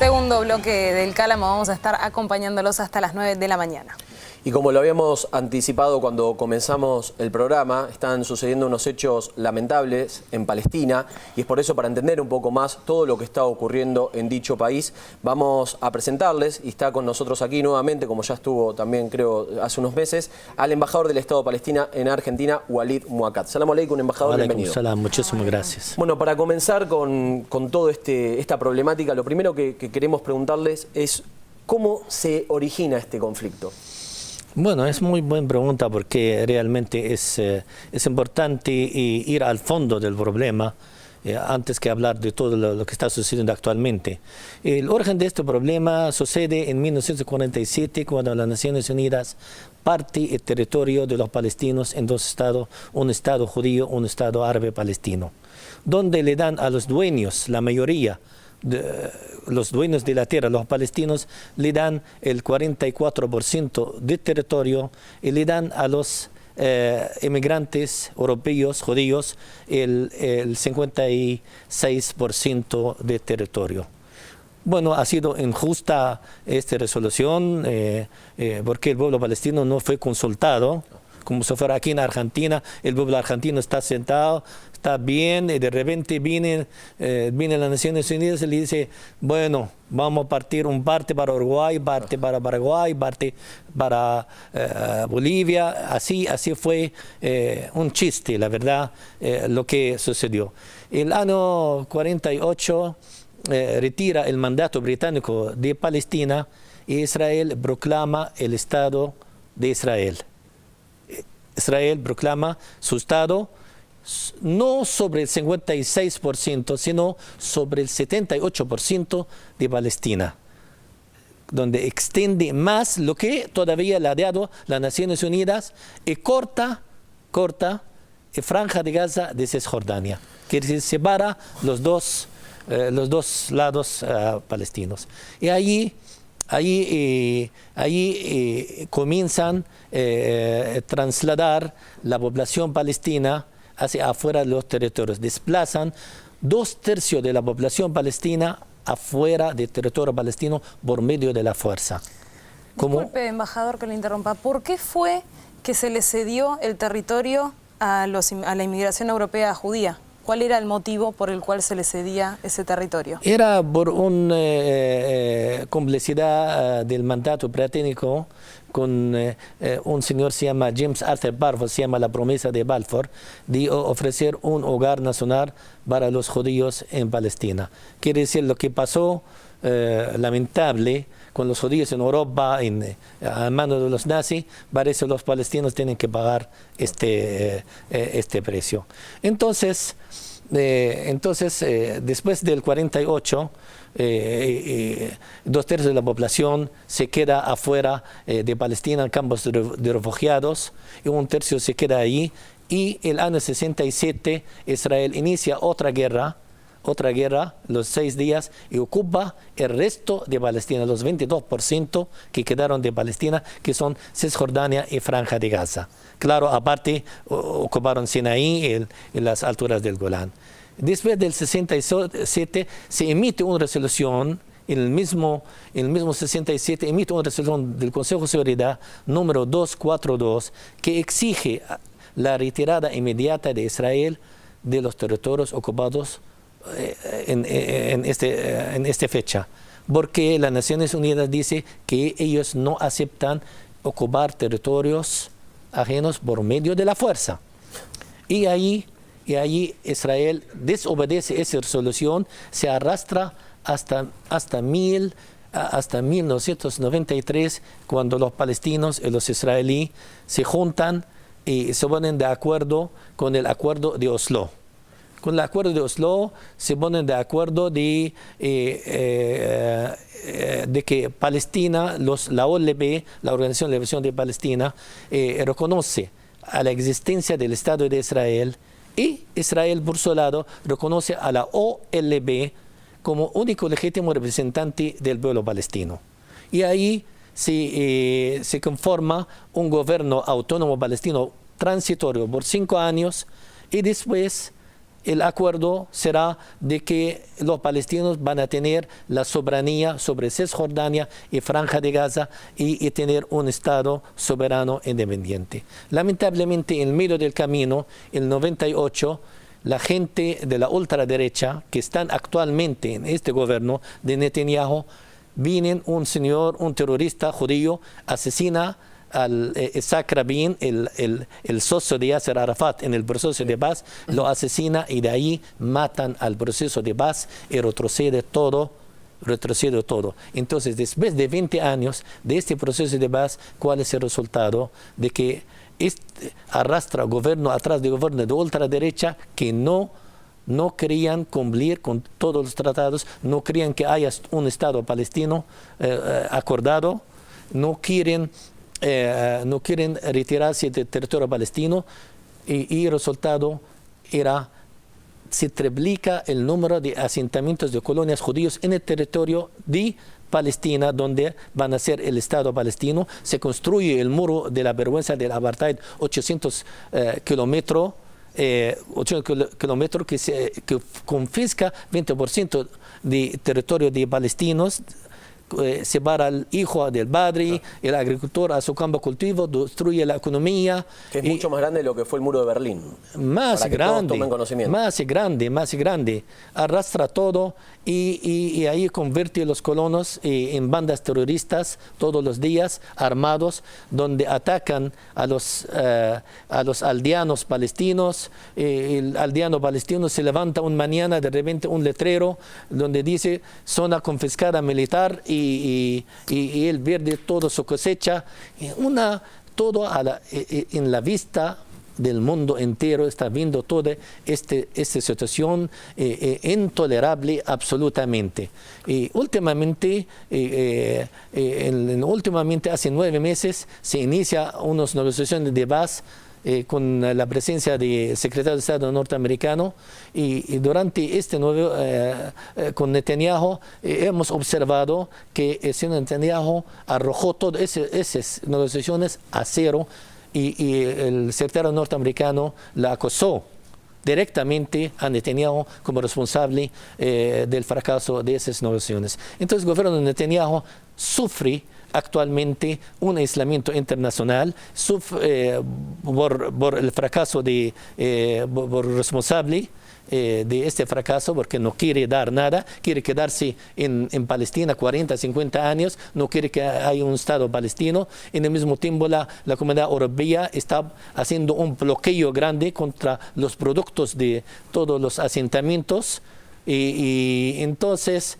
Segundo bloque del Cálamo, vamos a estar acompañándolos hasta las 9 de la mañana. Y como lo habíamos anticipado cuando comenzamos el programa, están sucediendo unos hechos lamentables en Palestina y es por eso, para entender un poco más todo lo que está ocurriendo en dicho país, vamos a presentarles, y está con nosotros aquí nuevamente, como ya estuvo también creo hace unos meses, al embajador del Estado de Palestina en Argentina, Walid Muakat. Salam aleikum, embajador, bienvenido. Salam, muchísimas gracias. Bueno, para comenzar con toda esta problemática, lo primero que queremos preguntarles es ¿cómo se origina este conflicto? Bueno, es muy buena pregunta porque realmente es importante ir al fondo del problema antes que hablar de todo lo que está sucediendo actualmente. El origen de este problema sucede en 1947 cuando las Naciones Unidas parte el territorio de los palestinos en dos estados, un estado judío, un estado árabe palestino, donde le dan a los dueños, la mayoría, los dueños de la tierra, los palestinos, le dan el 44% del territorio y le dan a los inmigrantes europeos, judíos, el 56% del territorio. Bueno, ha sido injusta esta resolución porque el pueblo palestino no fue consultado. Como si fuera aquí en Argentina, el pueblo argentino está sentado, está bien, y de repente viene las Naciones Unidas y le dice, bueno, vamos a partir un parte para Uruguay, parte para Paraguay, parte para Bolivia. Así fue un chiste, la verdad, lo que sucedió. El año 48 retira el mandato británico de Palestina y Israel proclama el Estado de Israel. Israel proclama su Estado no sobre el 56%, sino sobre el 78% de Palestina, donde extiende más lo que todavía le ha dado las Naciones Unidas y corta Franja de Gaza de Cisjordania, que se separa los dos lados palestinos. Y allí comienzan a trasladar la población palestina hacia afuera de los territorios. Desplazan 2/3 de la población palestina afuera del territorio palestino por medio de la fuerza. Disculpe, embajador, que le interrumpa. ¿Por qué fue que se le cedió el territorio a la inmigración europea judía? ¿Cuál era el motivo por el cual se le cedía ese territorio? Era por una complicidad del mandato británico con un señor se llama James Arthur Balfour, se llama la promesa de Balfour, de ofrecer un hogar nacional para los judíos en Palestina. Quiere decir, lo que pasó, lamentable, con los judíos en Europa, a manos de los nazis, parece que los palestinos tienen que pagar este precio. Entonces, después del 48, 2/3 de la población se queda afuera de Palestina en campos de refugiados y 1/3 se queda ahí. Y el año 67 Israel inicia otra guerra, los 6 días, y ocupa el resto de Palestina, los 22% que quedaron de Palestina, que son Cisjordania y Franja de Gaza. Claro, aparte ocuparon Sinaí y las alturas del Golán. Después del 67 se emite una resolución, en el mismo 67 emite una resolución del Consejo de Seguridad número 242 que exige la retirada inmediata de Israel de los territorios ocupados en esta fecha, porque las Naciones Unidas dice que ellos no aceptan ocupar territorios ajenos por medio de la fuerza. Y allí Israel desobedece esa resolución, se arrastra hasta 1993, cuando los palestinos y los israelíes se juntan y se ponen de acuerdo con el acuerdo de Oslo. Con el acuerdo de Oslo se ponen de acuerdo de que Palestina, la OLP, la Organización de Liberación de Palestina, reconoce a la existencia del Estado de Israel, y Israel, por su lado, reconoce a la OLP como único legítimo representante del pueblo palestino. Y ahí se conforma un gobierno autónomo palestino transitorio por 5 años, y después el acuerdo será de que los palestinos van a tener la soberanía sobre Cisjordania y Franja de Gaza y tener un Estado soberano independiente. Lamentablemente, en medio del camino, en el 98, la gente de la ultraderecha que están actualmente en este gobierno de Netanyahu, vienen un señor, un terrorista judío, asesina al Isaac Rabin, el socio de Yasser Arafat en el proceso de paz, lo asesina y de ahí matan al proceso de paz y retrocede todo. Entonces, después de 20 años de este proceso de paz, ¿cuál es el resultado? De que arrastra gobierno atrás de gobierno de ultraderecha que no querían cumplir con todos los tratados, no querían que haya un Estado palestino acordado, no quieren retirarse del territorio palestino y el resultado era, se triplica el número de asentamientos de colonias judíos en el territorio de Palestina, donde van a ser el Estado palestino. Se construye el muro de la vergüenza del apartheid, 800 kilómetros que confisca 20% de territorio de palestinos, separa al hijo del padre, el agricultor a su campo cultivo, destruye la economía. Que es mucho más grande de lo que fue el muro de Berlín. Más grande, arrastra todo y ahí convierte a los colonos en bandas terroristas todos los días, armados, donde atacan a los aldeanos palestinos. El aldeano palestino se levanta una mañana, de repente un letrero donde dice zona confiscada militar y él pierde toda su cosecha. Todo en la vista del mundo entero está viendo toda esta situación intolerable absolutamente. Y últimamente, hace 9 meses, se inicia unas negociaciones de paz con la presencia del secretario de Estado norteamericano y durante este nuevo con Netanyahu hemos observado que el señor Netanyahu arrojó todas esas negociaciones a cero y el secretario norteamericano la acusó directamente a Netanyahu como responsable del fracaso de esas negociaciones. Entonces el gobierno de Netanyahu sufre actualmente un aislamiento internacional por el fracaso por responsable de este fracaso, porque no quiere dar nada, quiere quedarse en Palestina 40, 50 años, no quiere que haya un Estado palestino. En el mismo tiempo la comunidad europea está haciendo un bloqueo grande contra los productos de todos los asentamientos. Y entonces,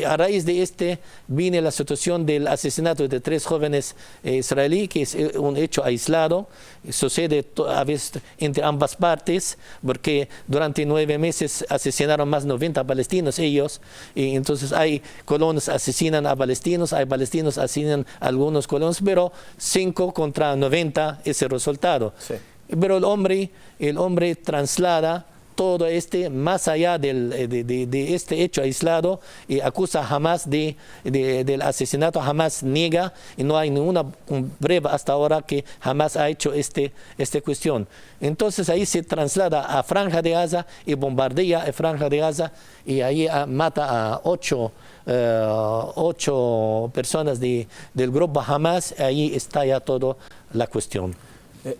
a raíz de viene la situación del asesinato de 3 jóvenes israelíes, que es un hecho aislado, sucede a veces entre ambas partes, porque durante 9 meses asesinaron más de 90 palestinos ellos, y entonces hay colonos asesinan a palestinos, hay palestinos asesinan a algunos colonos, pero 5 contra 90 es el resultado. Sí. Pero el hombre traslada todo más allá de este hecho aislado y acusa a Hamas del asesinato. Hamas niega y no hay ninguna prueba hasta ahora que Hamas ha hecho esta cuestión. Entonces ahí se traslada a Franja de Gaza y bombardea a Franja de Gaza y ahí mata a 8 personas del grupo Hamas. Ahí está ya toda la cuestión.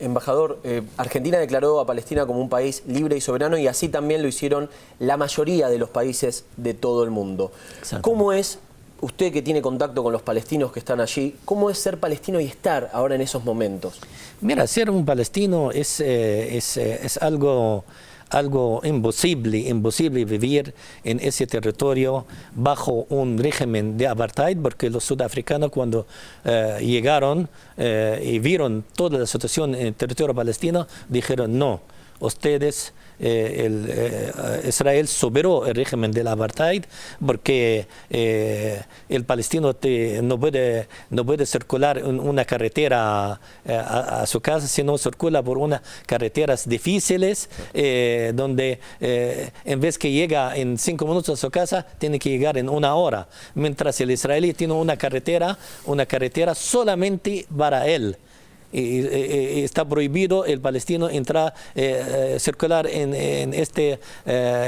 Embajador, Argentina declaró a Palestina como un país libre y soberano y así también lo hicieron la mayoría de los países de todo el mundo. ¿Cómo es, usted que tiene contacto con los palestinos que están allí, cómo es ser palestino y estar ahora en esos momentos? Mira, ser un palestino es algo imposible vivir en ese territorio bajo un régimen de apartheid, porque los sudafricanos cuando llegaron y vieron toda la situación en el territorio palestino, dijeron no, ustedes, Israel superó el régimen del apartheid porque el palestino no puede circular en una carretera a su casa, sino circula por unas carreteras difíciles donde en vez que llega en 5 minutos a su casa, tiene que llegar en 1 hora, mientras el israelí tiene una carretera solamente para él. está prohibido el palestino entrar, circular en esta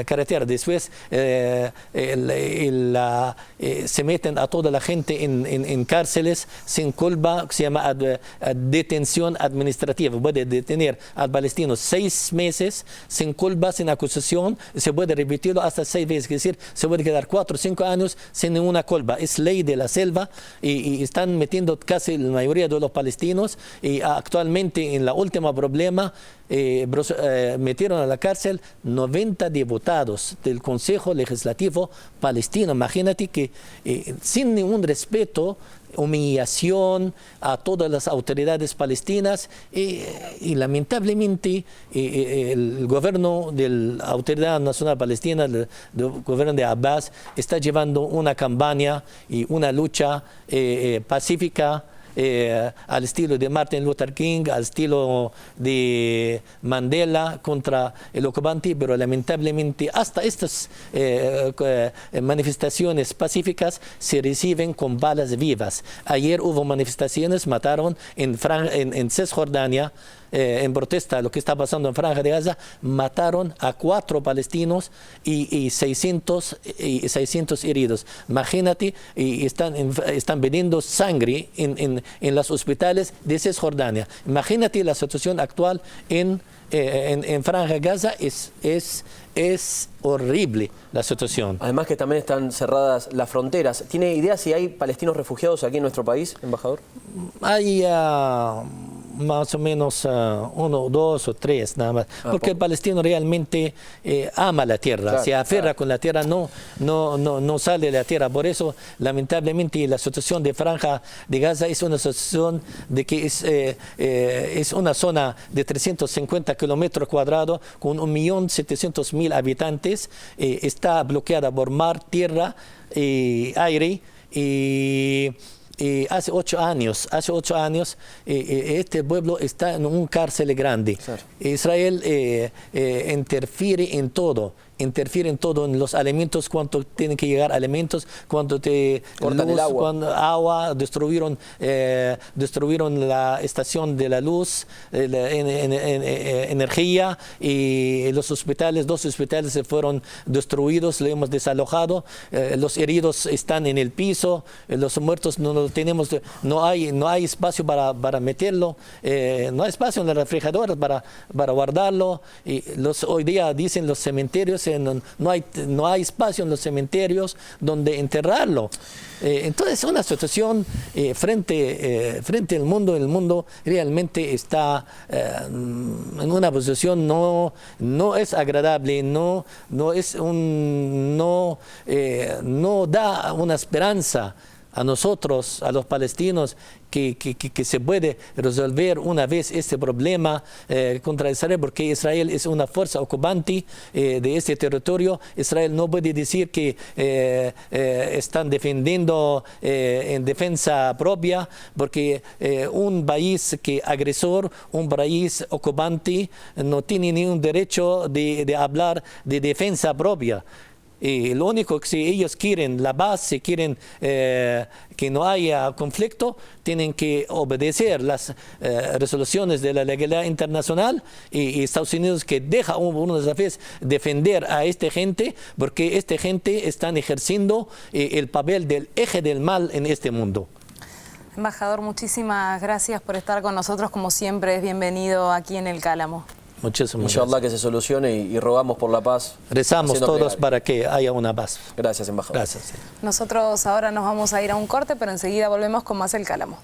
carretera. Después se meten a toda la gente en cárceles sin culpa, que se llama detención administrativa. Puede detener al palestino 6 meses sin culpa, sin acusación, se puede repetirlo hasta 6 veces, es decir, se puede quedar 4 o 5 años sin ninguna culpa. Es ley de la selva y están metiendo casi la mayoría de los palestinos. Y actualmente, en la última problema, metieron a la cárcel 90 diputados del Consejo Legislativo Palestino. Imagínate que sin ningún respeto, humillación a todas las autoridades palestinas y lamentablemente el gobierno de la Autoridad Nacional Palestina, el gobierno de Abbas, está llevando una campaña y una lucha pacífica al estilo de Martin Luther King, al estilo de Mandela contra el ocupante, pero lamentablemente hasta estas manifestaciones pacíficas se reciben con balas vivas. Ayer hubo manifestaciones, mataron en Cisjordania, en protesta a lo que está pasando en Franja de Gaza, mataron a 4 palestinos y 600 heridos. Imagínate, y están vendiendo sangre en los hospitales de Cisjordania. Imagínate la situación actual en Franja de Gaza. Es horrible la situación. Además que también están cerradas las fronteras. ¿Tiene idea si hay palestinos refugiados aquí en nuestro país, embajador? Hay más o menos 1, 2 o 3 nada más, porque el palestino realmente ama la tierra, claro, se aferra con la tierra, no sale de la tierra. Por eso, lamentablemente, la situación de Franja de Gaza es una situación de que es una zona de 350 kilómetros cuadrados con 1.700.000 habitantes, está bloqueada por mar, tierra y aire. Hace 8 años, este pueblo está en un cárcel grande. Claro. Israel interfiere en todo, en los alimentos, cuánto tienen que llegar alimentos, cuánto cortan luz, el agua. Destruyeron la estación de la luz, energía, y los hospitales, 2 hospitales se fueron destruidos, lo hemos desalojado, los heridos están en el piso, los muertos no tenemos, no hay espacio para meterlo, no hay espacio en las refrigeradoras para guardarlo, y hoy día dicen los cementerios, no hay espacio en los cementerios donde enterrarlo. Entonces, una situación frente al mundo. El mundo realmente está en una posición no es agradable, no da una esperanza a nosotros, a los palestinos, que se puede resolver una vez este problema contra Israel, porque Israel es una fuerza ocupante de este territorio. Israel no puede decir que están defendiendo en defensa propia, porque un país agresor, un país ocupante, no tiene ningún derecho de hablar de defensa propia. Y lo único que si ellos quieren la paz, si quieren que no haya conflicto, tienen que obedecer las resoluciones de la legalidad internacional, y Estados Unidos que deja una vez defender a esta gente, porque esta gente están ejerciendo el papel del eje del mal en este mundo. Embajador, muchísimas gracias por estar con nosotros, como siempre es bienvenido aquí en El Cálamo. Muchísimas Inshallah gracias. que se solucione y rogamos por la paz. Rezamos todos para que haya una paz. Gracias, embajador. Gracias. Nosotros ahora nos vamos a ir a un corte, pero enseguida volvemos con más El Cálamo.